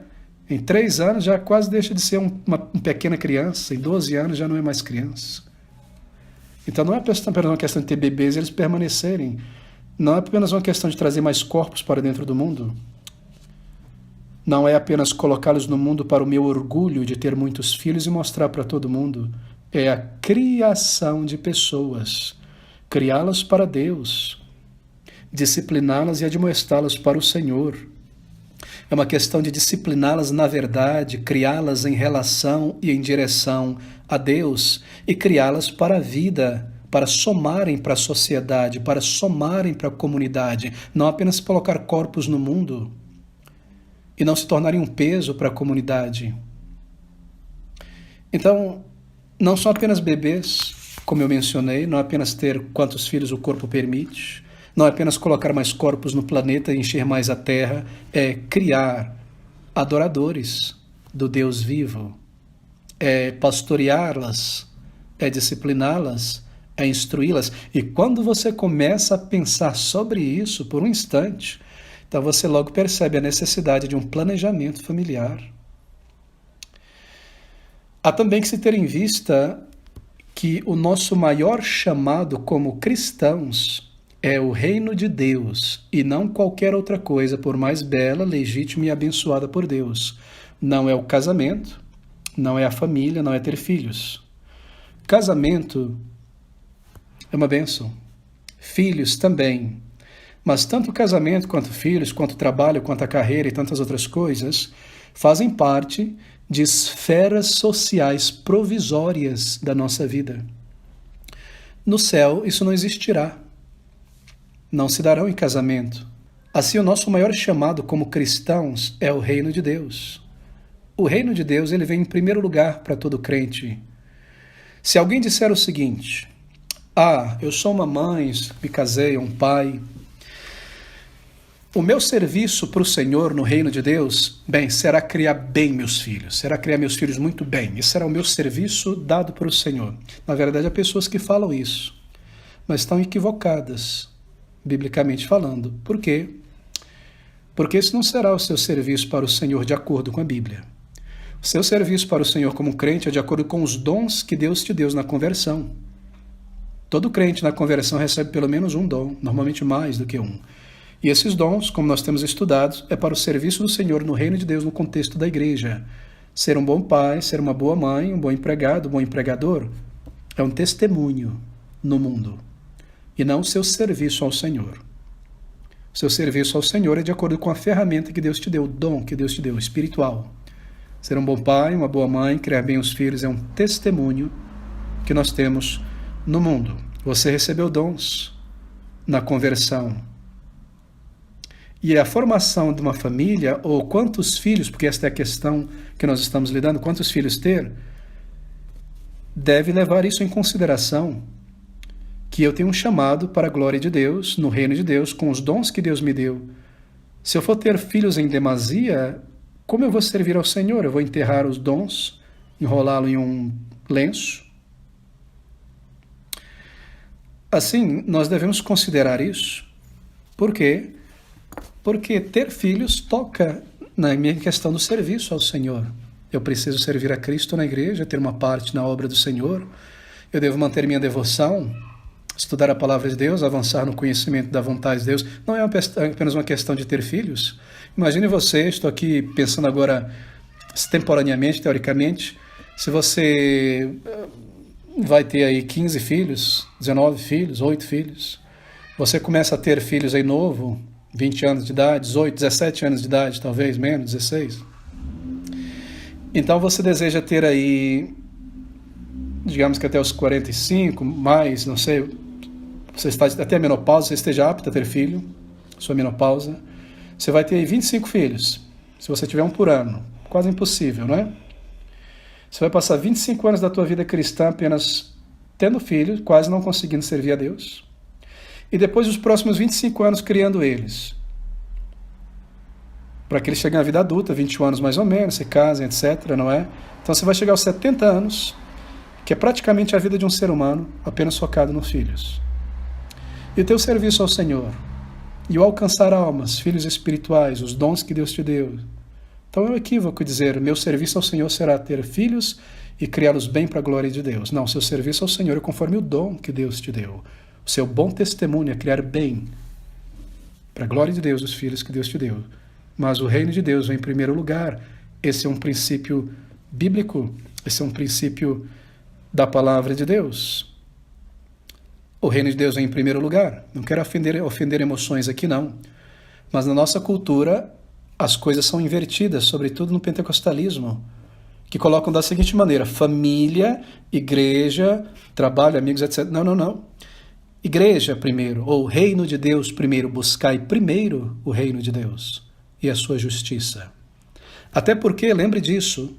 Em 3 anos já quase deixa de ser uma pequena criança. Em 12 anos já não é mais criança. Então não é apenas uma questão de ter bebês e eles permanecerem. Não é apenas uma questão de trazer mais corpos para dentro do mundo. Não é apenas colocá-los no mundo para o meu orgulho de ter muitos filhos e mostrar para todo mundo. É a criação de pessoas. Criá-las para Deus. Discipliná-las e admoestá-las para o Senhor. É uma questão de discipliná-las na verdade, criá-las em relação e em direção a Deus e criá-las para a vida, para somarem para a sociedade, para somarem para a comunidade, não apenas colocar corpos no mundo e não se tornarem um peso para a comunidade. Então, não são apenas bebês, como eu mencionei, não é apenas ter quantos filhos o corpo permite, não é apenas colocar mais corpos no planeta e encher mais a terra, é criar adoradores do Deus vivo, é pastoreá-las, é discipliná-las, é instruí-las. E quando você começa a pensar sobre isso por um instante, então você logo percebe a necessidade de um planejamento familiar. Há também que se ter em vista que o nosso maior chamado como cristãos é o reino de Deus e não qualquer outra coisa, por mais bela, legítima e abençoada por Deus. Não é o casamento, não é a família, não é ter filhos. Casamento é uma bênção. Filhos também. Mas tanto o casamento, quanto filhos, quanto o trabalho, quanto a carreira e tantas outras coisas fazem parte de esferas sociais provisórias da nossa vida. No céu, isso não existirá. Não se darão em casamento. Assim, o nosso maior chamado como cristãos é o reino de Deus. O reino de Deus, ele vem em primeiro lugar para todo crente. Se alguém disser o seguinte: eu sou uma mãe, me casei, um pai, o meu serviço para o Senhor no reino de Deus, será criar bem meus filhos, será criar meus filhos muito bem, esse será o meu serviço dado para o Senhor. Na verdade, há pessoas que falam isso, mas estão equivocadas, biblicamente falando. Por quê? Porque esse não será o seu serviço para o Senhor de acordo com a Bíblia. O seu serviço para o Senhor como crente é de acordo com os dons que Deus te deu na conversão. Todo crente na conversão recebe pelo menos um dom, normalmente mais do que um. E esses dons, como nós temos estudado, é para o serviço do Senhor no reino de Deus no contexto da igreja. Ser um bom pai, ser uma boa mãe, um bom empregado, um bom empregador, é um testemunho no mundo. E não o seu serviço ao Senhor. O seu serviço ao Senhor é de acordo com a ferramenta que Deus te deu, o dom que Deus te deu, espiritual. Ser um bom pai, uma boa mãe, criar bem os filhos é um testemunho que nós temos no mundo. Você recebeu dons na conversão. E a formação de uma família, ou quantos filhos, porque esta é a questão que nós estamos lidando, quantos filhos ter, deve levar isso em consideração, que eu tenho um chamado para a glória de Deus, no reino de Deus, com os dons que Deus me deu. Se eu for ter filhos em demasia, como eu vou servir ao Senhor? Eu vou enterrar os dons, enrolá-lo em um lenço? Assim, nós devemos considerar isso. Por quê? Porque ter filhos toca na minha questão do serviço ao Senhor. Eu preciso servir a Cristo na igreja, ter uma parte na obra do Senhor. Eu devo manter minha devoção, estudar a palavra de Deus, avançar no conhecimento da vontade de Deus. Não é apenas uma questão de ter filhos. Imagine você, estou aqui pensando agora extemporaneamente, teoricamente, se você vai ter aí 15 filhos, 19 filhos, 8 filhos, você começa a ter filhos aí novo, 20 anos de idade, 18, 17 anos de idade, talvez menos, 16. Então você deseja ter aí digamos que até os 45, mais, não sei, você está até a menopausa, você esteja apto a ter filho, sua menopausa, você vai ter aí 25 filhos, se você tiver um por ano. Quase impossível, não é? Você vai passar 25 anos da tua vida cristã apenas tendo filhos, quase não conseguindo servir a Deus. E depois os próximos 25 anos criando eles. Para que eles cheguem à vida adulta, 21 anos mais ou menos, se casem, etc., não é? Então você vai chegar aos 70 anos, que é praticamente a vida de um ser humano, apenas focado nos filhos. E o teu serviço ao Senhor, e o alcançar almas, filhos espirituais, os dons que Deus te deu. Então é um equívoco dizer, meu serviço ao Senhor será ter filhos e criá-los bem para a glória de Deus. Não, seu serviço ao Senhor é conforme o dom que Deus te deu. O seu bom testemunho é criar bem para a glória de Deus os filhos que Deus te deu. Mas o reino de Deus vem em primeiro lugar. Esse é um princípio bíblico, esse é um princípio da palavra de Deus. O reino de Deus vem em primeiro lugar. Não quero ofender emoções aqui, não. Mas na nossa cultura, as coisas são invertidas, sobretudo no pentecostalismo, que colocam da seguinte maneira, família, igreja, trabalho, amigos, etc. Não, não, não. Igreja primeiro, ou reino de Deus primeiro, buscai primeiro o reino de Deus e a sua justiça. Até porque, lembre disso,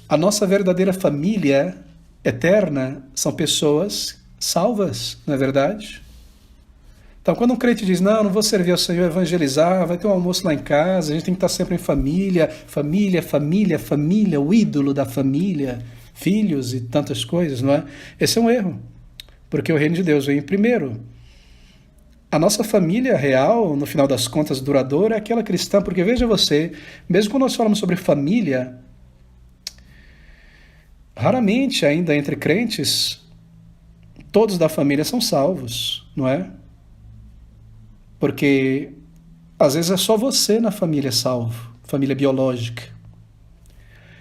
a nossa verdadeira família eterna são pessoas salvas, não é verdade? Então, quando um crente diz, não vou servir ao Senhor, evangelizar, vai ter um almoço lá em casa, a gente tem que estar sempre em família, família, família, família, o ídolo da família, filhos e tantas coisas, não é? Esse é um erro, porque o reino de Deus vem primeiro. A nossa família real, no final das contas, duradoura, é aquela cristã, porque veja você, mesmo quando nós falamos sobre família, raramente ainda entre crentes, todos da família são salvos, não é? Porque às vezes é só você na família salvo, família biológica.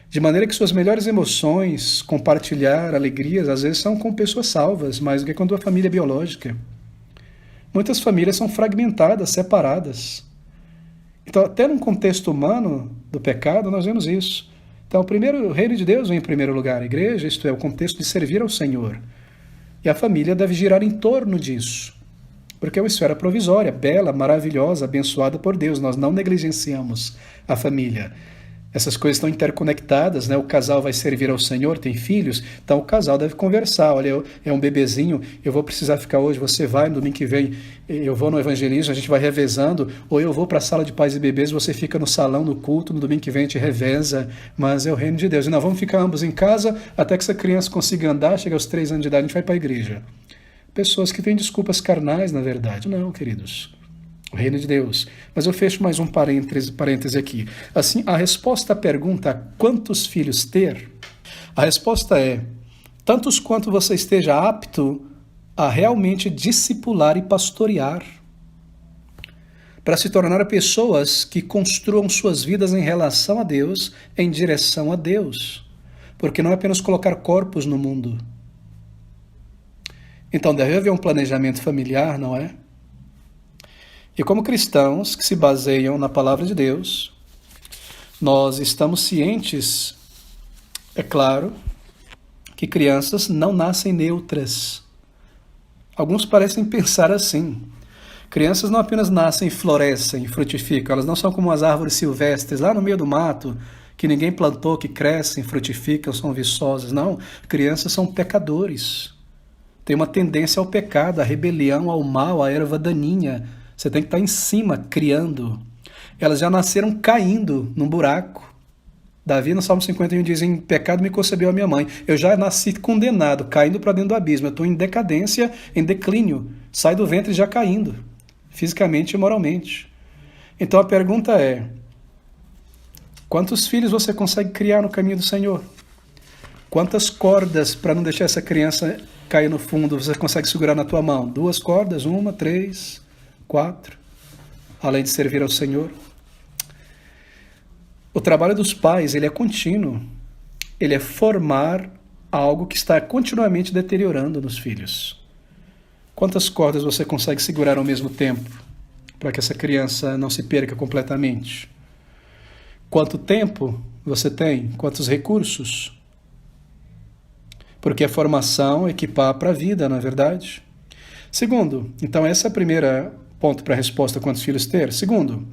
De maneira que suas melhores emoções, compartilhar alegrias, às vezes são com pessoas salvas, mais do que com a tua família biológica. Muitas famílias são fragmentadas, separadas. Então, até num contexto humano do pecado, nós vemos isso. Então, o reino de Deus vem em primeiro lugar, a igreja, isto é, o contexto de servir ao Senhor. E a família deve girar em torno disso. Porque é uma esfera provisória, bela, maravilhosa, abençoada por Deus. Nós não negligenciamos a família. Essas coisas estão interconectadas, né? O casal vai servir ao Senhor, tem filhos, então o casal deve conversar. Olha, é um bebezinho, eu vou precisar ficar hoje, você vai, no domingo que vem eu vou no evangelismo, a gente vai revezando, ou eu vou para a sala de pais e bebês, você fica no salão, no culto, no domingo que vem a gente reveza, mas é o reino de Deus. E nós vamos ficar ambos em casa até que essa criança consiga andar, chega aos 3 anos de idade, a gente vai para a igreja. Pessoas que têm desculpas carnais, na verdade. Não, queridos. O reino de Deus. Mas eu fecho mais um parêntese aqui. Assim, a resposta à pergunta, quantos filhos ter? A resposta é, tantos quanto você esteja apto a realmente discipular e pastorear. Para se tornar pessoas que construam suas vidas em relação a Deus, em direção a Deus. Porque não é apenas colocar corpos no mundo. Então deve haver um planejamento familiar, não é? E como cristãos que se baseiam na palavra de Deus, nós estamos cientes, é claro, que crianças não nascem neutras. Alguns parecem pensar assim. Crianças não apenas nascem, florescem, frutificam, elas não são como as árvores silvestres lá no meio do mato, que ninguém plantou, que crescem, frutificam, são viçosas. Não, crianças são pecadores. Tem uma tendência ao pecado, à rebelião, ao mal, à erva daninha. Você tem que estar em cima, criando. Elas já nasceram caindo num buraco. Davi, no Salmo 51, diz, em pecado me concebeu a minha mãe. Eu já nasci condenado, caindo para dentro do abismo. Eu estou em decadência, em declínio. Sai do ventre já caindo, fisicamente e moralmente. Então a pergunta é, quantos filhos você consegue criar no caminho do Senhor? Quantas cordas para não deixar essa criança cair no fundo você consegue segurar na tua mão? 2 cordas, 1, 3, 4, além de servir ao Senhor. O trabalho dos pais, ele é contínuo. Ele é formar algo que está continuamente deteriorando nos filhos. Quantas cordas você consegue segurar ao mesmo tempo para que essa criança não se perca completamente? Quanto tempo você tem? Quantos recursos? porque a formação equipar para a vida, não é verdade? Segundo, então esse é o primeiro ponto para a resposta: quantos filhos ter. Segundo,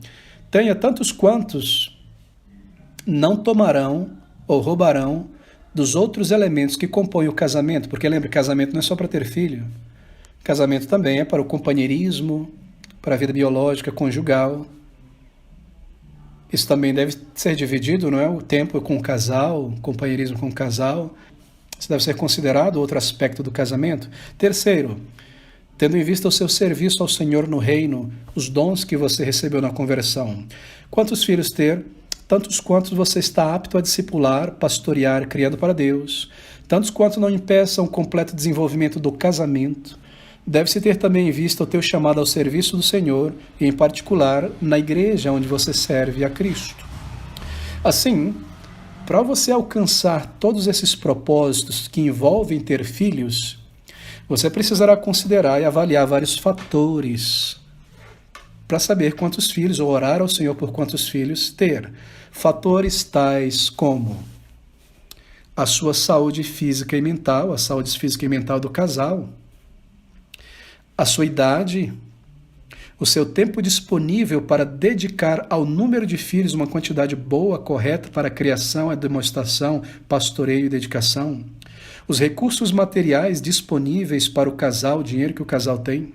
tenha tantos quantos não tomarão ou roubarão dos outros elementos que compõem o casamento, porque lembre, casamento não é só para ter filho. Casamento também é para o companheirismo, para a vida biológica, conjugal. Isso também deve ser dividido, não é? O tempo com o casal, o companheirismo com o casal. Isso deve ser considerado outro aspecto do casamento. Terceiro, tendo em vista o seu serviço ao Senhor no reino, os dons que você recebeu na conversão. Quantos filhos ter? Tantos quantos você está apto a discipular, pastorear, criando para Deus. Tantos quantos não impeçam o completo desenvolvimento do casamento. Deve-se ter também em vista o teu chamado ao serviço do Senhor, e em particular na igreja onde você serve a Cristo. Assim, para você alcançar todos esses propósitos que envolvem ter filhos, você precisará considerar e avaliar vários fatores para saber quantos filhos, ou orar ao Senhor por quantos filhos ter. Fatores tais como a sua saúde física e mental, a saúde física e mental do casal, a sua idade, o seu tempo disponível para dedicar ao número de filhos uma quantidade boa, correta para a criação, a demonstração, pastoreio e dedicação, os recursos materiais disponíveis para o casal, o dinheiro que o casal tem,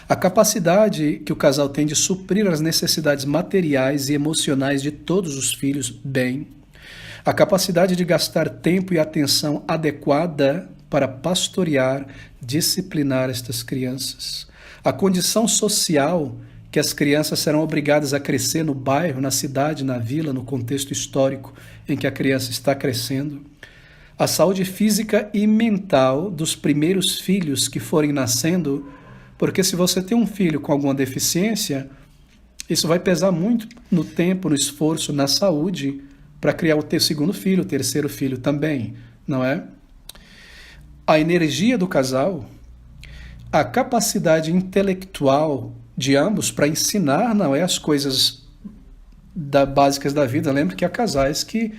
a capacidade que o casal tem de suprir as necessidades materiais e emocionais de todos os filhos bem, a capacidade de gastar tempo e atenção adequada para pastorear, disciplinar estas crianças, a condição social que as crianças serão obrigadas a crescer no bairro, na cidade, na vila, no contexto histórico em que a criança está crescendo, a saúde física e mental dos primeiros filhos que forem nascendo, porque se você tem um filho com alguma deficiência, isso vai pesar muito no tempo, no esforço, na saúde, para criar o teu segundo filho, o terceiro filho também, não é? A energia do casal, a capacidade intelectual de ambos para ensinar, não é, as coisas básicas da vida. Lembre que há casais que,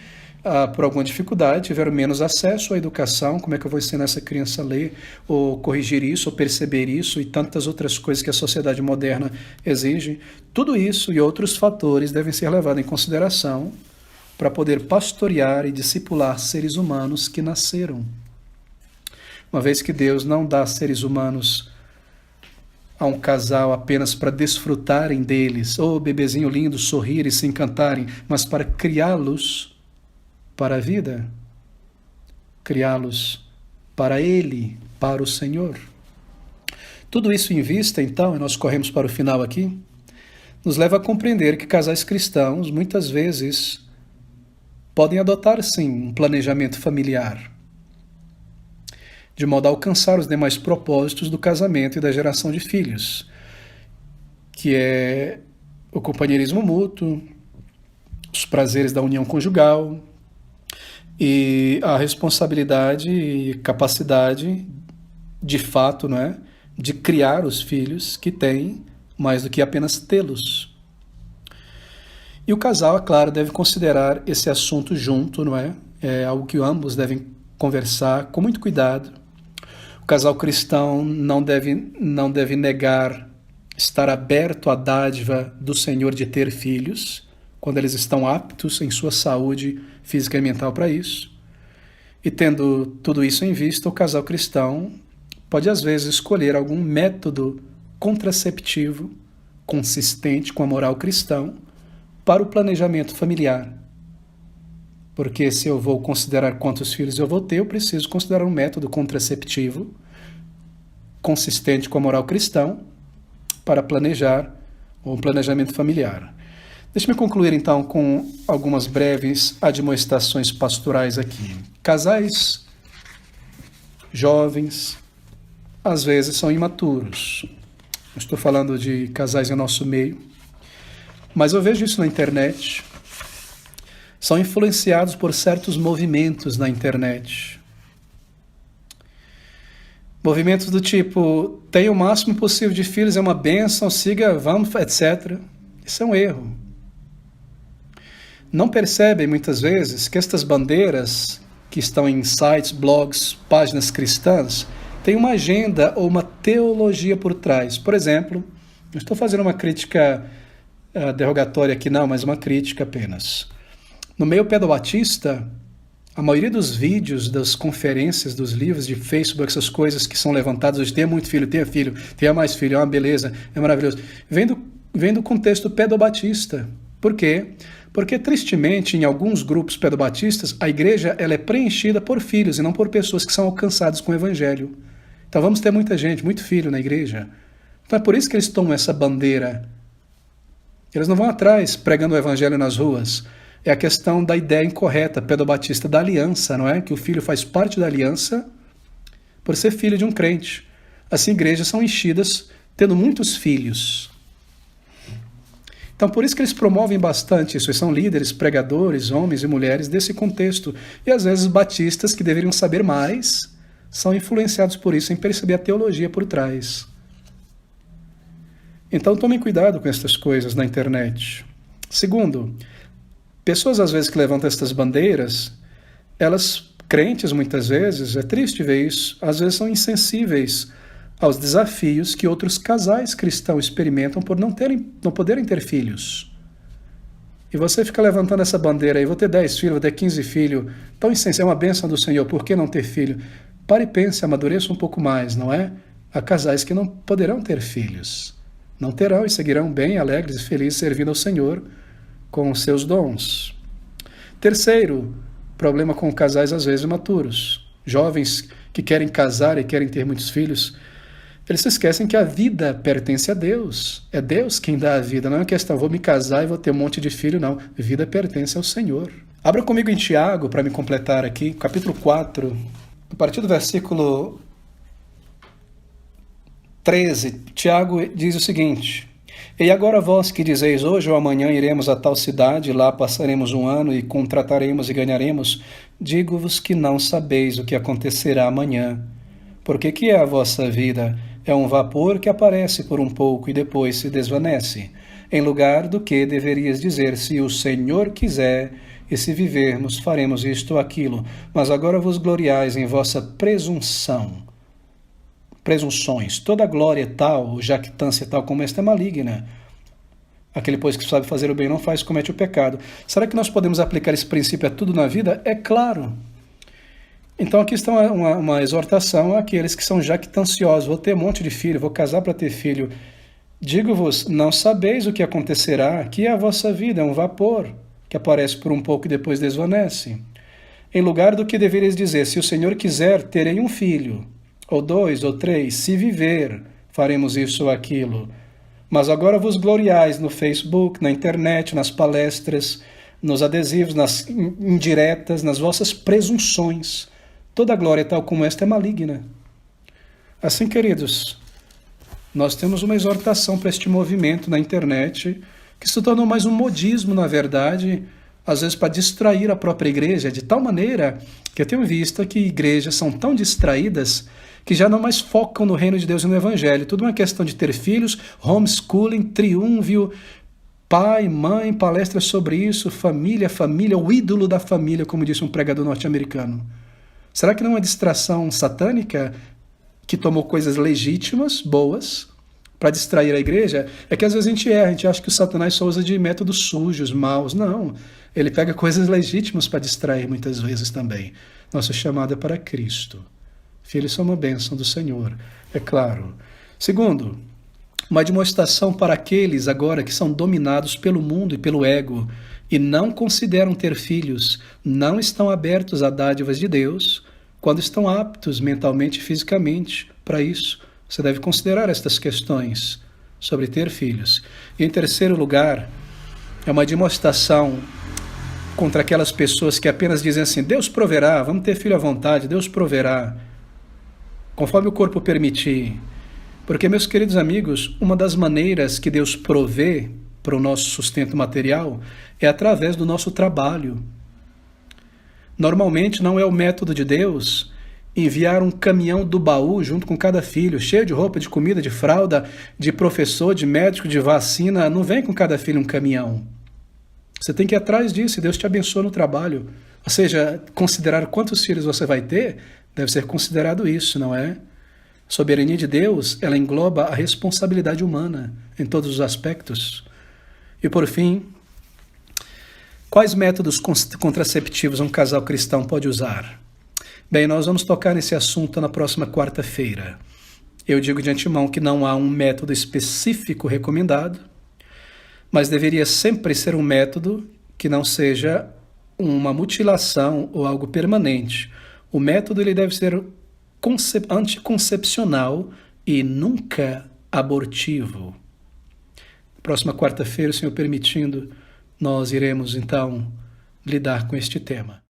por alguma dificuldade, tiveram menos acesso à educação. Como é que eu vou ensinar essa criança a ler, ou corrigir isso, ou perceber isso, e tantas outras coisas que a sociedade moderna exige. Tudo isso e outros fatores devem ser levados em consideração para poder pastorear e discipular seres humanos que nasceram. Uma vez que Deus não dá seres humanos a um casal apenas para desfrutarem deles, ou bebezinho lindo, sorrir e se encantarem, mas para criá-los para a vida, criá-los para Ele, para o Senhor. Tudo isso em vista, então, e nós corremos para o final aqui, nos leva a compreender que casais cristãos, muitas vezes, podem adotar, sim, um planejamento familiar, de modo a alcançar os demais propósitos do casamento e da geração de filhos, que é o companheirismo mútuo, os prazeres da união conjugal e a responsabilidade e capacidade, de fato, não é, de criar os filhos que têm, mais do que apenas tê-los. E o casal, é claro, deve considerar esse assunto junto, não é? É algo que ambos devem conversar com muito cuidado. O casal cristão não deve negar estar aberto à dádiva do Senhor de ter filhos, quando eles estão aptos em sua saúde física e mental para isso. E tendo tudo isso em vista, o casal cristão pode às vezes escolher algum método contraceptivo consistente com a moral cristã para o planejamento familiar. Porque se eu vou considerar quantos filhos eu vou ter, eu preciso considerar um método contraceptivo consistente com a moral cristã para planejar um planejamento familiar. Deixe-me concluir então com algumas breves admoestações pastorais aqui. Casais jovens, às vezes, são imaturos. Estou falando de casais em nosso meio, mas eu vejo isso na internet. São influenciados por certos movimentos na internet. Movimentos do tipo, tenha o máximo possível de filhos, é uma bênção, siga, vamos, etc. Isso é um erro. Não percebem, muitas vezes, que estas bandeiras que estão em sites, blogs, páginas cristãs, tem uma agenda ou uma teologia por trás. Por exemplo, não estou fazendo uma crítica derrogatória aqui não, mas uma crítica apenas. No meio pedobatista, a maioria dos vídeos, das conferências, dos livros de Facebook, essas coisas que são levantadas hoje, tenha muito filho, tenha mais filho, é uma beleza, é maravilhoso, vem do contexto pedobatista. Por quê? Porque, tristemente, em alguns grupos pedobatistas, a igreja ela é preenchida por filhos e não por pessoas que são alcançadas com o evangelho. Então vamos ter muita gente, muito filho na igreja. Então é por isso que eles tomam essa bandeira. Eles não vão atrás pregando o evangelho nas ruas. É a questão da ideia incorreta, pedobatista, da aliança, não é? Que o filho faz parte da aliança por ser filho de um crente. Assim, igrejas são enchidas tendo muitos filhos. Então, por isso que eles promovem bastante isso. Eles são líderes, pregadores, homens e mulheres desse contexto. E às vezes batistas que deveriam saber mais são influenciados por isso, sem perceber a teologia por trás. Então, tomem cuidado com essas coisas na internet. Segundo, pessoas às vezes que levantam estas bandeiras, elas, crentes muitas vezes, é triste ver isso, às vezes são insensíveis aos desafios que outros casais cristãos experimentam por não poderem ter filhos. E você fica levantando essa bandeira aí, vou ter 10 filhos, vou ter 15 filhos, tão insensível, é uma bênção do Senhor, por que não ter filho? Pare e pense, amadureça um pouco mais, não é? Há casais que não poderão ter filhos. Não terão e seguirão bem, alegres e felizes, servindo ao Senhor com os seus dons. Terceiro, problema com casais às vezes imaturos. Jovens que querem casar e querem ter muitos filhos, eles se esquecem que a vida pertence a Deus. É Deus quem dá a vida, não é uma questão, vou me casar e vou ter um monte de filho, não. A vida pertence ao Senhor. Abra comigo em Tiago, para me completar aqui, capítulo 4, a partir do versículo 13, Tiago diz o seguinte: E agora vós que dizeis, hoje ou amanhã iremos a tal cidade, lá passaremos um ano e contrataremos e ganharemos, digo-vos que não sabeis o que acontecerá amanhã. Porque que é a vossa vida? É um vapor que aparece por um pouco e depois se desvanece. Em lugar do que deverias dizer, se o Senhor quiser, e se vivermos, faremos isto ou aquilo. Mas agora vos gloriais em vossa presunções. Toda glória tal, jactância tal como esta é maligna. Aquele, pois, que sabe fazer o bem não faz, comete o pecado. Será que nós podemos aplicar esse princípio a tudo na vida? É claro. Então aqui está uma exortação àqueles que são jactanciosos. Vou ter um monte de filho, vou casar para ter filho. Digo-vos, não sabeis o que acontecerá, que é a vossa vida, é um vapor que aparece por um pouco e depois desvanece. Em lugar do que devereis dizer, se o Senhor quiser, terei um filho, ou 2, ou 3, se viver, faremos isso ou aquilo. Mas agora vos gloriais no Facebook, na internet, nas palestras, nos adesivos, nas indiretas, nas vossas presunções. Toda glória tal como esta é maligna. Assim, queridos, nós temos uma exortação para este movimento na internet, que se tornou mais um modismo, na verdade, às vezes para distrair a própria igreja, de tal maneira que eu tenho visto que igrejas são tão distraídas que já não mais focam no reino de Deus e no evangelho. Tudo uma questão de ter filhos, homeschooling, triúnvio, pai, mãe, palestras sobre isso, família, o ídolo da família, como disse um pregador norte-americano. Será que não é uma distração satânica que tomou coisas legítimas, boas, para distrair a igreja? É que às vezes a gente acha que o Satanás só usa de métodos sujos, maus. Não, ele pega coisas legítimas para distrair muitas vezes também. Nossa chamada é para Cristo. Filhos são uma bênção do Senhor, é claro. Segundo, uma demonstração para aqueles agora que são dominados pelo mundo e pelo ego e não consideram ter filhos, não estão abertos a dádivas de Deus, quando estão aptos mentalmente e fisicamente para isso. Você deve considerar estas questões sobre ter filhos. E em terceiro lugar, é uma demonstração contra aquelas pessoas que apenas dizem assim, Deus proverá, vamos ter filho à vontade, Deus proverá, conforme o corpo permitir. Porque, meus queridos amigos, uma das maneiras que Deus provê para o nosso sustento material é através do nosso trabalho. Normalmente não é o método de Deus enviar um caminhão do baú junto com cada filho, cheio de roupa, de comida, de fralda, de professor, de médico, de vacina. Não vem com cada filho um caminhão. Você tem que ir atrás disso e Deus te abençoa no trabalho. Ou seja, considerar quantos filhos você vai ter deve ser considerado isso, não é? A soberania de Deus, ela engloba a responsabilidade humana em todos os aspectos. E por fim, quais métodos contraceptivos um casal cristão pode usar? Bem, nós vamos tocar nesse assunto na próxima quarta-feira. Eu digo de antemão que não há um método específico recomendado, mas deveria sempre ser um método que não seja uma mutilação ou algo permanente. O método ele deve ser anticoncepcional e nunca abortivo. Próxima quarta-feira, o Senhor permitindo, nós iremos então lidar com este tema.